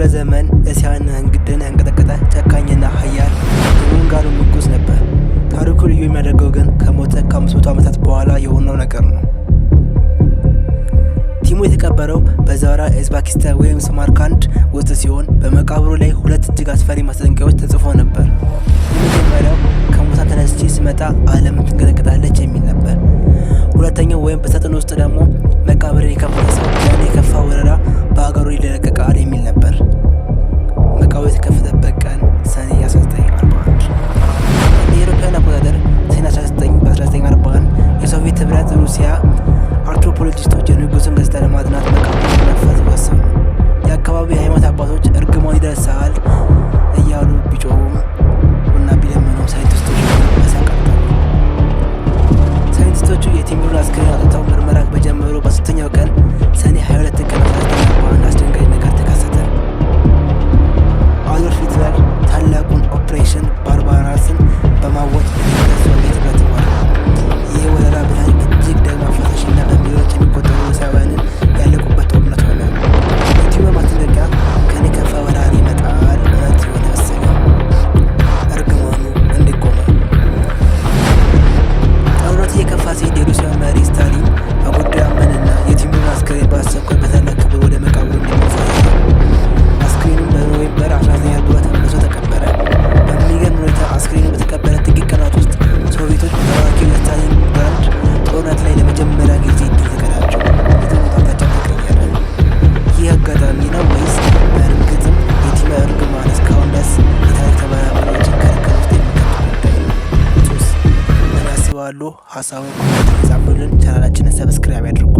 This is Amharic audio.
ክፍለ ዘመን እስያን እንግድን ያንቀጠቀጠ ጨካኝና ኃያል የሞንጋሉ ንጉስ ነበር። ታሪኩ ልዩ የሚያደርገው ግን ከሞተ ከ500 ዓመታት በኋላ የሆነው ነገር ነው። ቲሙ የተቀበረው በዛራ ኡዝቤኪስታን ወይም ሰማርካንድ ውስጥ ሲሆን በመቃብሩ ላይ 2 እጅግ አስፈሪ ማስጠንቀቂያዎች ተጽፎ ነበር። የመጀመሪያው ከሞታ ተነስቼ ስመጣ ዓለም ትንቀጠቀጣለች የሚል ነበር። ሁለተኛው ወይም በሳጥን ውስጥ ደግሞ መቃብርን የከፈተ ሰው ያን የከፋ ወረራ በአገሩ ይለቀቃል የሚል ነበር። መቃብሩ የተከፈተበት ቀን ሰኔ 1941 የአውሮፓውያን አቆጣጠር ሰኔ 19 በ1941 የሶቪየት ህብረት ሩሲያ አንትሮፖሎጂስቶች የንጉሱን ገጽታ ለማጥናት መቃብሩን ለመክፈት ወሰኑ። የአካባቢው የሃይማኖት አባቶች እርግማን ይደርሳል እያሉ ቢጮሁም እና ቢለምኑም ሳይንቲስቶች ያሳቀጣሉ። ሳይንቲስቶቹ የቲሙን አስክሬን አውጥተው ምርመራ በጀመሩ በ3ኛው ቀን ሰኔ 22 ቀን 1941 አስደንጋጭ ነገር ተከሰተ። አዶልፍ ሂትለር ታላቁን ኦፕሬሽን ባርባራስን በማወጅ ሶቪየት ህብረት ወረረ። ይህ ወረራ በታሪክ እጅግ ደም አፋሳሽ እና በሚሊዮኖች የሚቆጠሩ ሩሲያውያንን ያለቁበት ጦርነት ሆነ። የቲሙ ማስጠንቀቂያ ከኔ ከፋ ወራሪ ይመጣል እውነት የሆነ መሰለ። እርግማኑ እንዲቆመ ጦርነቱ የከፋ ሲሄድ የሩሲያ መሪ ስታሊን በጉዳዩ አመነና የቲሙን አስክሬን በአስቸኳይ በታላቅ ክብር ወደ መቃብሩ እንዲመለስ አዘዘ። አስክሬኑም በኖቬምበር 1942 ተመልሶ ተቀበረ። በሚገርም ሁኔታ አስክሬኑ በተቀበረ ጥቂት ቀናት ውስጥ ሶቪየቶች በታዋቂው የስታሊን ግራንድ ጦርነት ላይ ለመጀመሪያ ጊዜ ድል ተቀዳጁ። የጦርነቱ አቅጣጫ ተቀየረ። ይህ አጋጣሚ ነው ወይስ በእርግጥም የቲሙ እርግማን እስካሁን ድረስ የታሪክ ተመራማሪዎችን ክርክር ውስጥ የሚከት ጉዳይ ነው? ምን ያስባሉ? ሀሳቡን ኮሜንት ላይ ጻፉልን። ቻናላችንን ሰብስክራይብ ያድርጉ።